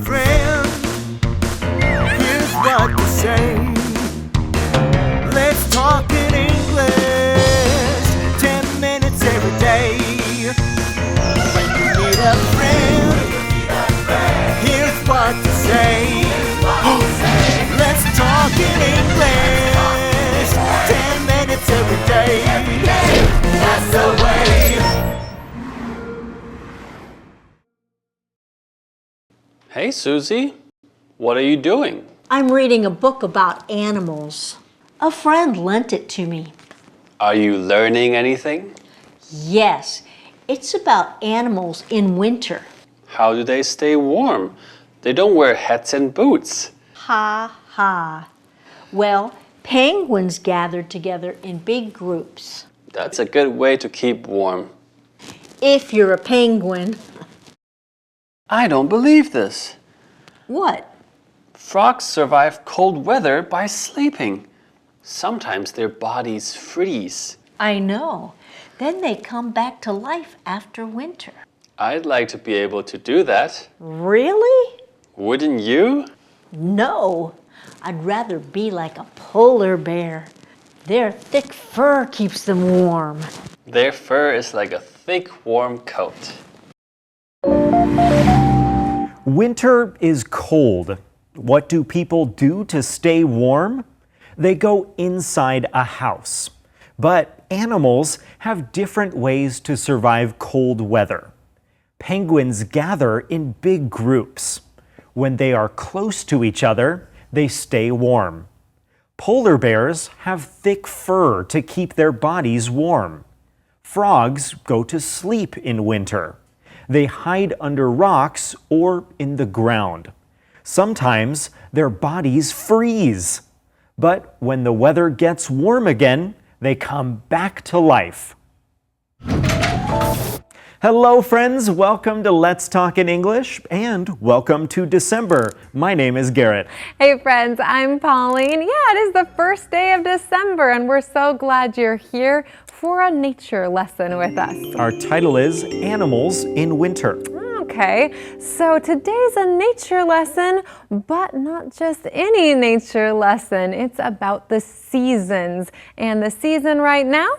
friend, here's what to say. Let's talk in English, 10 minutes every day. When you need a friend, here's what to say. Let's talk in English, 10 minutes every day. That's the way. Hey, Susie. What are you doing? I'm reading a book about animals. A friend lent it to me. Are you learning anything? Yes, it's about animals in winter. How do they stay warm? They don't wear hats and boots. Ha ha. Well, penguins gathered together in big groups. That's a good way to keep warm. If you're a penguin. I don't believe this. What? Frogs survive cold weather by sleeping. Sometimes their bodies freeze. I know. Then they come back to life after winter. I'd like to be able to do that. Really? Wouldn't you? No. I'd rather be like a polar bear. Their thick fur keeps them warm. Their fur is like a thick, warm coat. Winter is cold. What do people do to stay warm? They go inside a house. But animals have different ways to survive cold weather. Penguins gather in big groups. When they are close to each other, they stay warm. Polar bears have thick fur to keep their bodies warm. Frogs go to sleep in winter. They hide under rocks or in the ground. Sometimes their bodies freeze. But when the weather gets warm again, they come back to life. Hello, friends. Welcome to Let's Talk in English and welcome to December. My name is Garrett. Hey, friends. I'm Pauline. Yeah, it is the first day of December, and we're so glad you're here for a nature lesson with us. Our title is Animals in Winter. Okay, so today's a nature lesson, but not just any nature lesson. It's about the seasons, and the season right now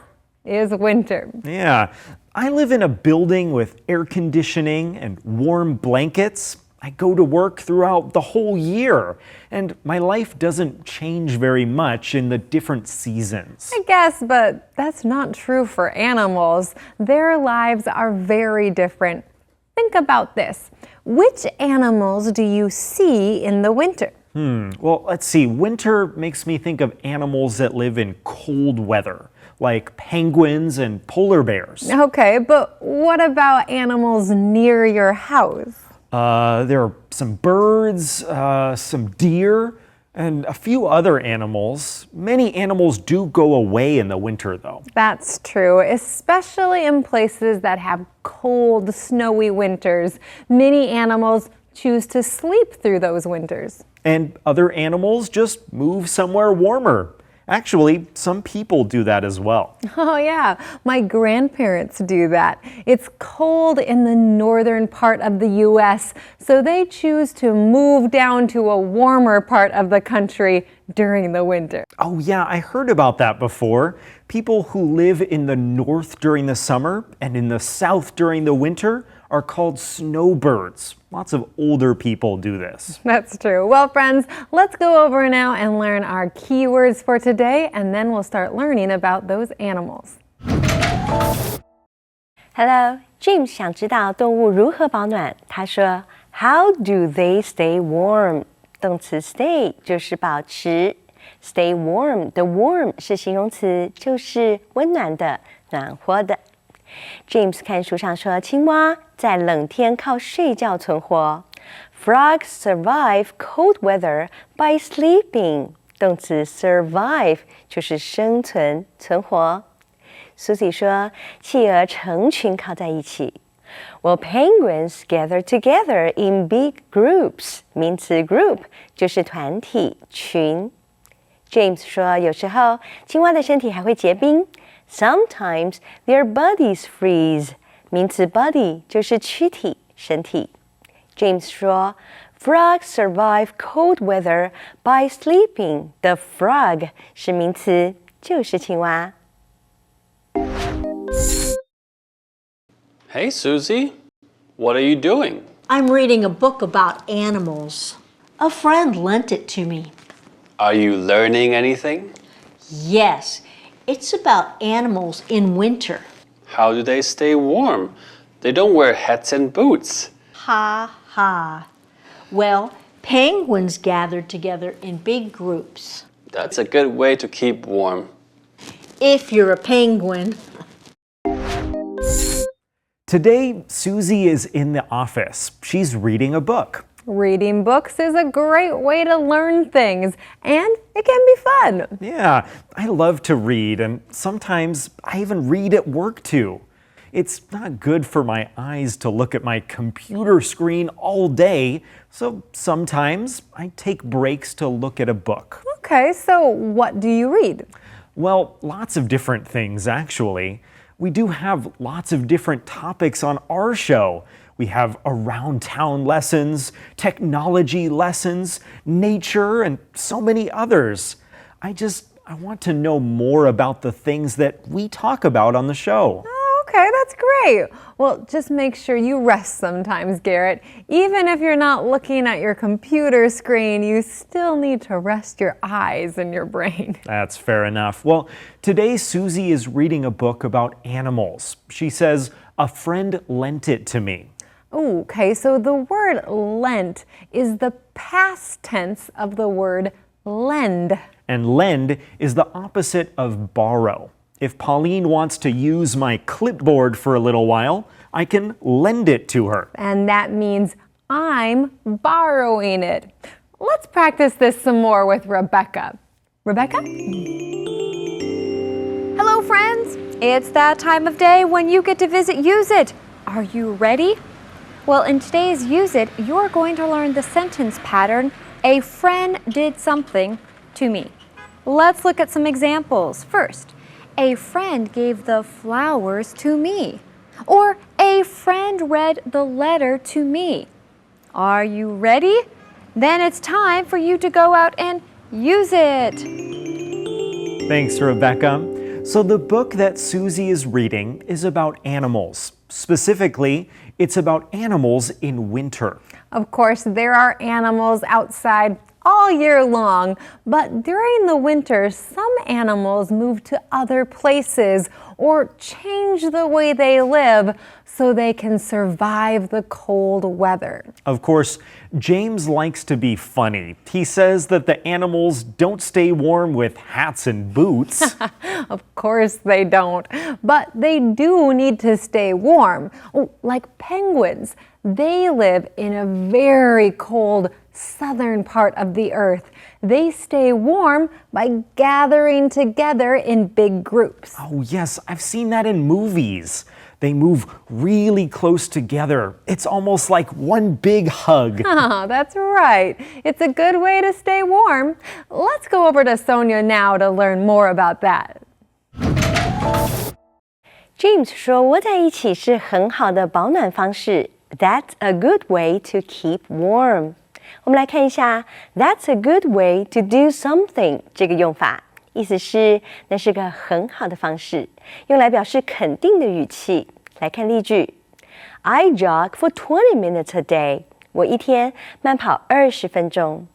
is winter. Yeah, I live in a building with air conditioning and warm blankets. I go to work throughout the whole year, and my life doesn't change very much in the different seasons. I guess, but that's not true for animals. Their lives are very different. Think about this. Which animals do you see in the winter? Well, let's see. Winter makes me think of animals that live in cold weather, like penguins and polar bears. Okay, but what about animals near your house? There are some birds, some deer, and a few other animals. Many animals do go away in the winter, though. That's true, especially in places that have cold, snowy winters. Many animals choose to sleep through those winters. And other animals just move somewhere warmer. Actually, some people do that as well. Oh yeah, my grandparents do that. It's cold in the northern part of the U.S., so they choose to move down to a warmer part of the country during the winter. Oh yeah, I heard about that before. People who live in the north during the summer and in the south during the winter are called snowbirds. Lots of older people do this. That's true. Well, friends, let's go over now and learn our keywords for today, and then we'll start learning about those animals. Hello, James 想知道动物如何保暖。他说 How do they stay warm? 动词 stay 就是保持 ，stay warm 的 warm 是形容词，就是温暖的、暖和的。James 看书上说，青蛙在冷天靠睡觉存活。Frogs survive cold weather by sleeping. 动词 survive 就是生存、存活。Susie 说，企鹅成群靠在一起。Well, penguins gather together in big groups. 名词 group 就是团体、群。James 说，有时候青蛙的身体还会结冰。Sometimes their bodies freeze. 名词 body 就是躯体、身体。James 说 Frogs survive cold weather by sleeping. The frog 是名词，就是青蛙。Hey, Susie. What are you doing? I'm reading a book about animals. A friend lent it to me. Are you learning anything? Yes, it's about animals in winter. How do they stay warm? They don't wear hats and boots. Ha ha. Well, penguins gather together in big groups. That's a good way to keep warm. If you're a penguin. Today, Susie is in the office. She's reading a book. Reading books is a great way to learn things, and it can be fun. Yeah, I love to read, and sometimes I even read at work too. It's not good for my eyes to look at my computer screen all day, so sometimes I take breaks to look at a book. Okay, so what do you read? Well, lots of different things, actually. We do have lots of different topics on our show. We have around town lessons, technology lessons, nature, and so many others. I want to know more about the things that we talk about on the show. Okay, that's great. Well, just make sure you rest sometimes, Garrett. Even if you're not looking at your computer screen, you still need to rest your eyes and your brain. That's fair enough. Well, today Susie is reading a book about animals. She says, "A friend lent it to me." Okay, so the word lent is the past tense of the word lend. And lend is the opposite of borrow. If Pauline wants to use my clipboard for a little while, I can lend it to her. And that means I'm borrowing it. Let's practice this some more with Rebecca. Rebecca? Hello, friends. It's that time of day when you get to visit Use It. Are you ready? Well, in today's Use It, you're going to learn the sentence pattern, a friend did something to me. Let's look at some examples. First, a friend gave the flowers to me. Or a friend read the letter to me. Are you ready? Then it's time for you to go out and use it. Thanks, Rebecca. So the book that Susie is reading is about animals. Specifically, it's about animals in winter. Of course, there are animals outside all year long, but during the winter, some animals move to other places or change the way they live so they can survive the cold weather. Of course, James likes to be funny. He says that the animals don't stay warm with hats and boots. Of course they don't, but they do need to stay warm. Oh, like penguins, they live in a very cold southern part of the earth. They stay warm by gathering together in big groups. Oh yes, I've seen that in movies. They move really close together. It's almost like one big hug. Oh, that's right. It's a good way to stay warm. Let's go over to Sonia now to learn more about that. James 说窝在一起是很好的保暖方式。That's a good way to keep warm. 我们来看一下 That's a good way to do something 这个用法，意思是那是个很好的方式，用来表示肯定的语气。来看例句 I jog for 20 minutes a day. 我一天慢跑20分钟。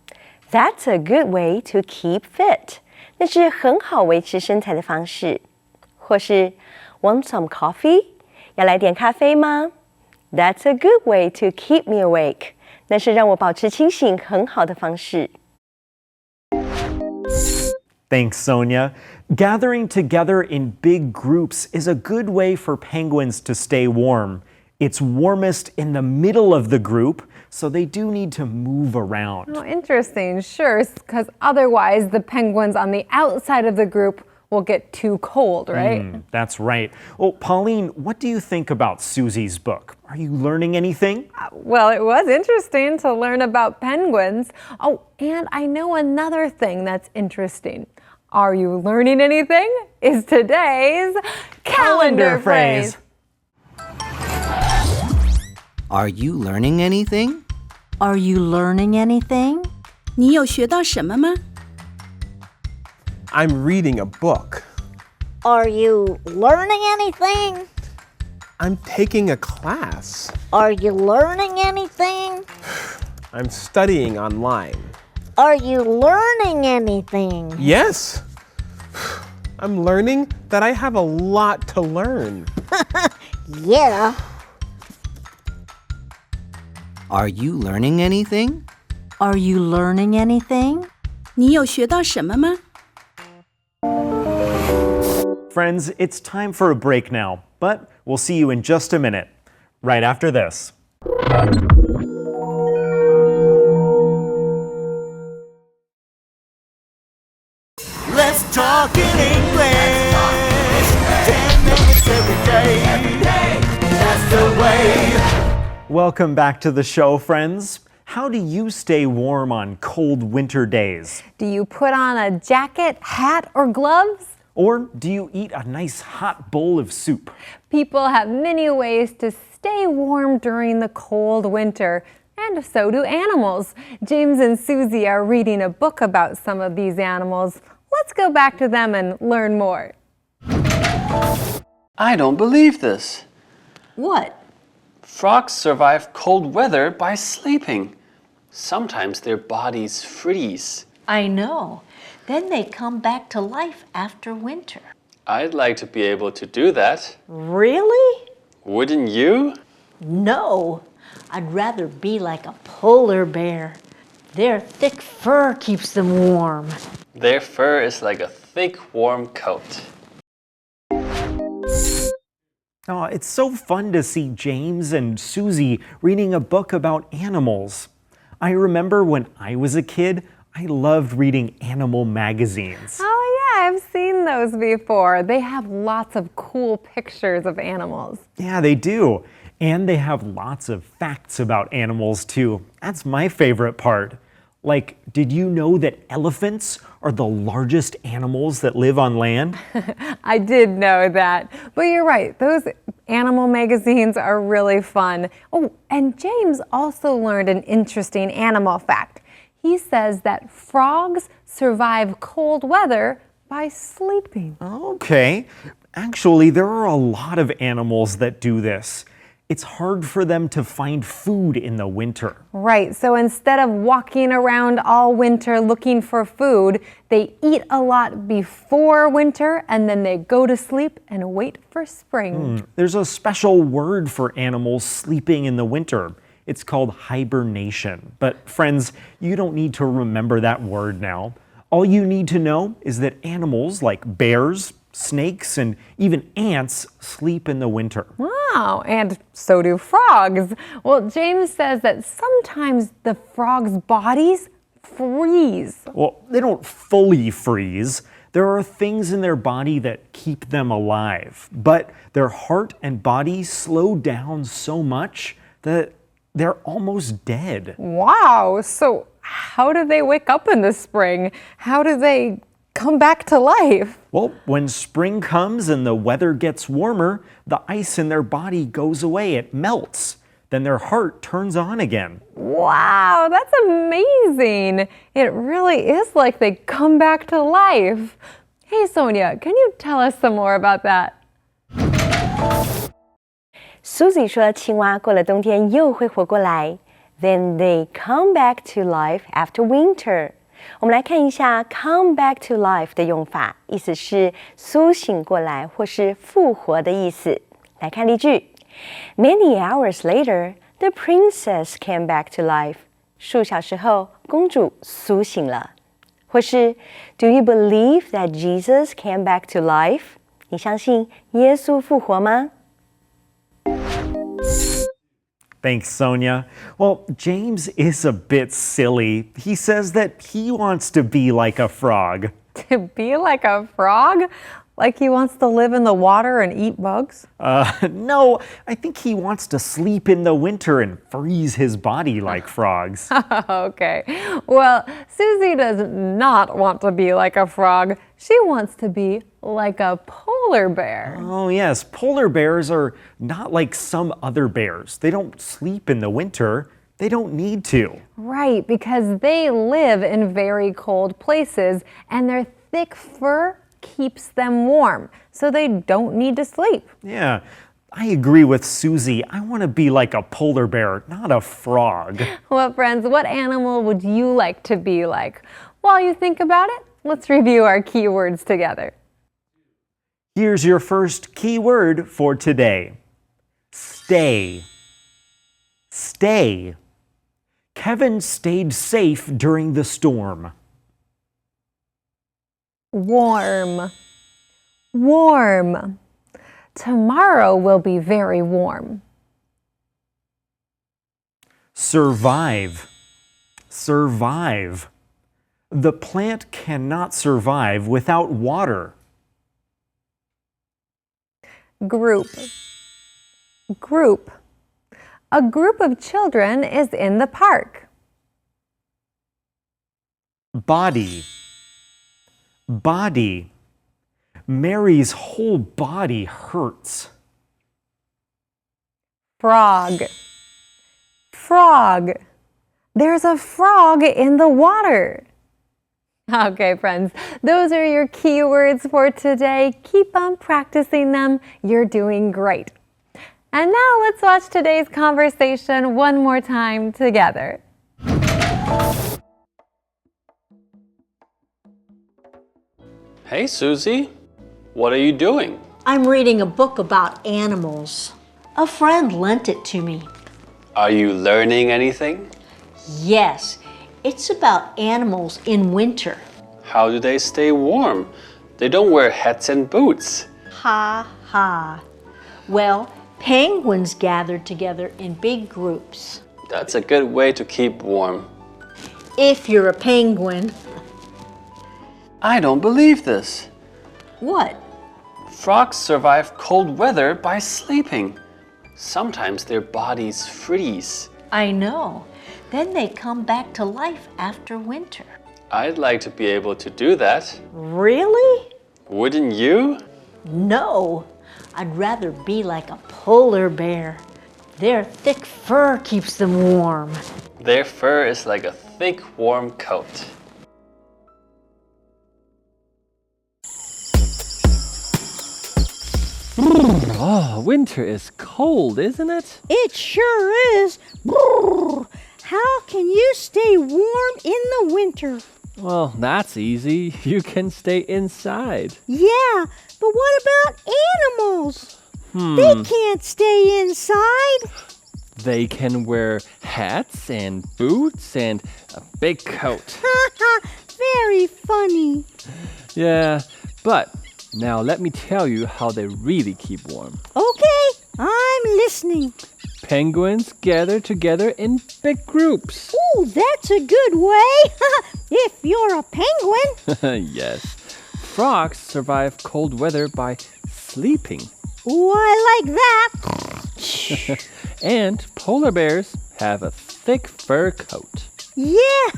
That's a good way to keep fit. 那是很好维持身材的方式。或是 Want some coffee? 要来点咖啡吗？ That's a good way to keep me awake. 那是让我保持清醒很好的方式。Thanks, Sonia. Gathering together in big groups is a good way for penguins to stay warm. It's warmest in the middle of the group, so they do need to move around. Oh, interesting, sure, because otherwise the penguins on the outside of the group will get too cold, right? That's right. Well, Pauline, what do you think about Susie's book? Are you learning anything? Well, it was interesting to learn about penguins. Oh, and I know another thing that's interesting. Are you learning anything? Is today's calendar phrase. Are you learning anything? Are you learning anything? 你有学到什么吗？ I'm reading a book. Are you learning anything? I'm taking a class. Are you learning anything? I'm studying online. Are you learning anything? Yes. I'm learning that I have a lot to learn. Yeah. Are you learning anything? Are you learning anything? 你有学到什么吗？ Friends, it's time for a break now, but we'll see you in just a minute, right after this. Let's talk in English. 10 minutes every day. That's the way. Welcome back to the show, friends. How do you stay warm on cold winter days? Do you put on a jacket, hat, or gloves? Or do you eat a nice hot bowl of soup? People have many ways to stay warm during the cold winter, and so do animals. James and Susie are reading a book about some of these animals. Let's go back to them and learn more. I don't believe this. What? Frogs survive cold weather by sleeping. Sometimes their bodies freeze. I know. Then they come back to life after winter. I'd like to be able to do that. Really? Wouldn't you? No. I'd rather be like a polar bear. Their thick fur keeps them warm. Their fur is like a thick, warm coat. Oh, it's so fun to see James and Susie reading a book about animals. I remember when I was a kid, I loved reading animal magazines. Oh yeah, I've seen those before. They have lots of cool pictures of animals. Yeah, they do. And they have lots of facts about animals too. That's my favorite part. Like, did you know that elephants are the largest animals that live on land? I did know that. But you're right, those animal magazines are really fun. Oh, and James also learned an interesting animal fact. He says that frogs survive cold weather by sleeping. Okay. Actually, there are a lot of animals that do this. It's hard for them to find food in the winter. Right, so instead of walking around all winter looking for food, they eat a lot before winter and then they go to sleep and wait for spring. There's a special word for animals sleeping in the winter. It's called hibernation. But friends, you don't need to remember that word now. All you need to know is that animals like bears, snakes, and even ants sleep in the winter. Wow, and so do frogs. Well, James says that sometimes the frogs' bodies freeze. Well, they don't fully freeze. There are things in their body that keep them alive, but their heart and body slow down so much that they're almost dead. Wow, so how do they wake up in the spring? How do they come back to life? Well, when spring comes and the weather gets warmer, the ice in their body goes away, it melts. Then their heart turns on again. Wow, that's amazing. It really is like they come back to life. Hey, Sonia, can you tell us some more about that? Susie 说，青蛙过了冬天又会活过来。Then they come back to life after winter. 我们来看一下 come back to life 的用法，意思是苏醒过来或是复活的意思。来看例句 ：Many hours later, the princess came back to life. 数小时后，公主苏醒了。或是 Do you believe that Jesus came back to life? 你相信耶稣复活吗？ Thanks, Sonia. Well, James is a bit silly. He says that he wants to be like a frog. To be like a frog? Like he wants to live in the water and eat bugs? No, I think he wants to sleep in the winter and freeze his body like frogs. Okay. Well, Susie does not want to be like a frog. She wants to be like a polar bear. Oh, yes. Polar bears are not like some other bears. They don't sleep in the winter. They don't need to. Right, because they live in very cold places and their thick fur keeps them warm, so they don't need to sleep. Yeah, I agree with Susie. I want to be like a polar bear, not a frog. Well, friends, what animal would you like to be like? While you think about it, let's review our keywords together. Here's your first keyword for today. Stay. Stay. Kevin stayed safe during the storm. Warm. Warm. Tomorrow will be very warm. Survive. Survive. The plant cannot survive without water. Group. Group. A group of children is in the park. Body. Body. Mary's whole body hurts. Frog. Frog. There's a frog in the water. Okay, friends, those are your keywords for today. Keep on practicing them. You're doing great. And now let's watch today's conversation one more time together. Hey, Susie. What are you doing? I'm reading a book about animals. A friend lent it to me. Are you learning anything? Yes, it's about animals in winter. How do they stay warm? They don't wear hats and boots. Ha ha. Well, penguins gather together in big groups. That's a good way to keep warm. If you're a penguin. I don't believe this. What? Frogs survive cold weather by sleeping. Sometimes their bodies freeze. I know. Then they come back to life after winter. I'd like to be able to do that. Really? Wouldn't you? No. I'd rather be like a polar bear. Their thick fur keeps them warm. Their fur is like a thick, warm coat. Oh, winter is cold, isn't it? It sure is. Brrr. How can you stay warm in the winter? Well, that's easy. You can stay inside. Yeah, but what about animals? They can't stay inside. They can wear hats and boots and a big coat. Very funny. Yeah, but now let me tell you how they really keep warm. Okay, I'm listening. Penguins gather together in big groups. Ooh, that's a good way. If you're a penguin. Yes. Frogs survive cold weather by sleeping. Ooh, I like that. And polar bears have a thick fur coat. Yeah,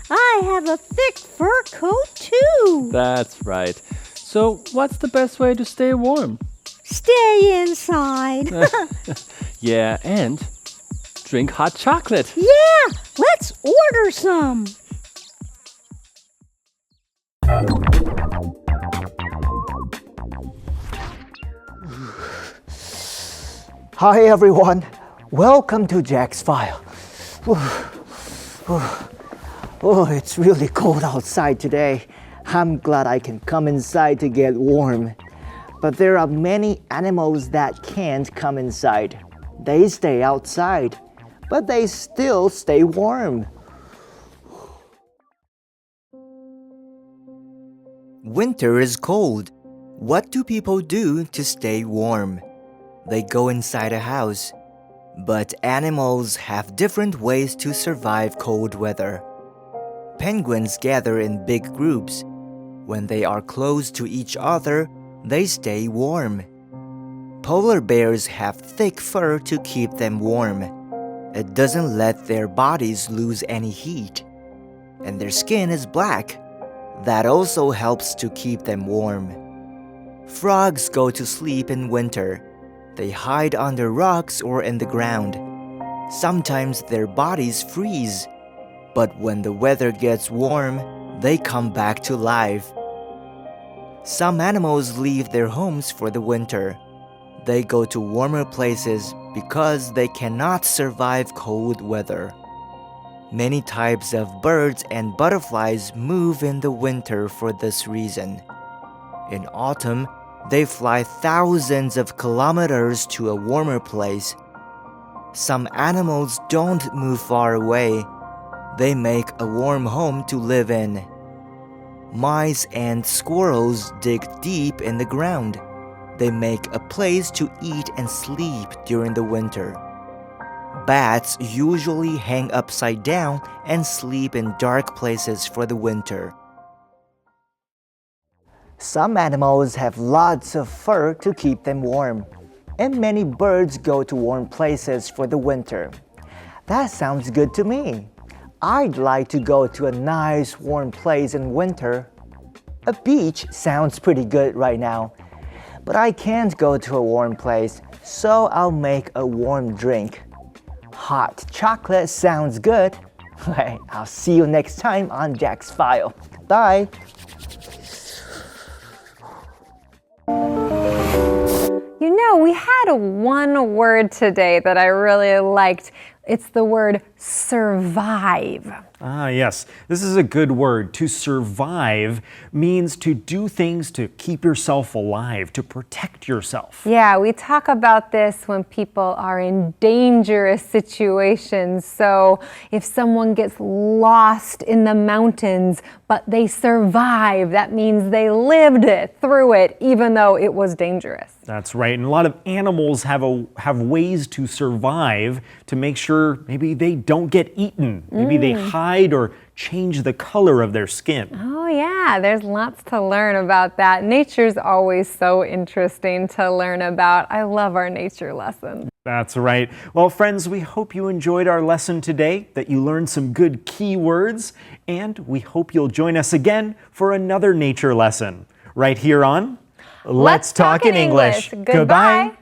I have a thick fur coat too. That's right. So what's the best way to stay warm? Stay inside. Yeah, and drink hot chocolate. Yeah, let's order some. Hi everyone, welcome to Jack's File. Oh, it's really cold outside today. I'm glad I can come inside to get warm. But there are many animals that can't come inside. They stay outside, but they still stay warm. Winter is cold. What do people do to stay warm? They go inside a house. But animals have different ways to survive cold weather. Penguins gather in big groups. When they are close to each other, they stay warm. Polar bears have thick fur to keep them warm. It doesn't let their bodies lose any heat. And their skin is black. That also helps to keep them warm. Frogs go to sleep in winter. They hide under rocks or in the ground. Sometimes their bodies freeze, but when the weather gets warm, they come back to life. Some animals leave their homes for the winter. They go to warmer places because they cannot survive cold weather. Many types of birds and butterflies move in the winter for this reason. In autumn, they fly thousands of kilometers to a warmer place. Some animals don't move far away. They make a warm home to live in. Mice and squirrels dig deep in the ground. They make a place to eat and sleep during the winter. Bats usually hang upside down and sleep in dark places for the winter. Some animals have lots of fur to keep them warm, and many birds go to warm places for the winter. That sounds good to me. I'd like to go to a nice warm place in winter. A beach sounds pretty good right now, but I can't go to a warm place, so I'll make a warm drink. Hot chocolate sounds good. I'll see you next time on Jack's File. Bye. You know, we had one word today that I really liked. It's the word survive. Ah, yes. This is a good word. To survive means to do things to keep yourself alive, to protect yourself. Yeah, we talk about this when people are in dangerous situations. So if someone gets lost in the mountains, but they survive, that means they lived through it, even though it was dangerous. That's right. And a lot of animals have ways to survive to make sure maybe they don't get eaten. Maybe they hide or change the color of their skin. Oh yeah, there's lots to learn about that. Nature's always so interesting to learn about. I love our nature lessons. That's right. Well, friends, we hope you enjoyed our lesson today, that you learned some good key words, and we hope you'll join us again for another nature lesson right here on Let's Talk in English. Goodbye.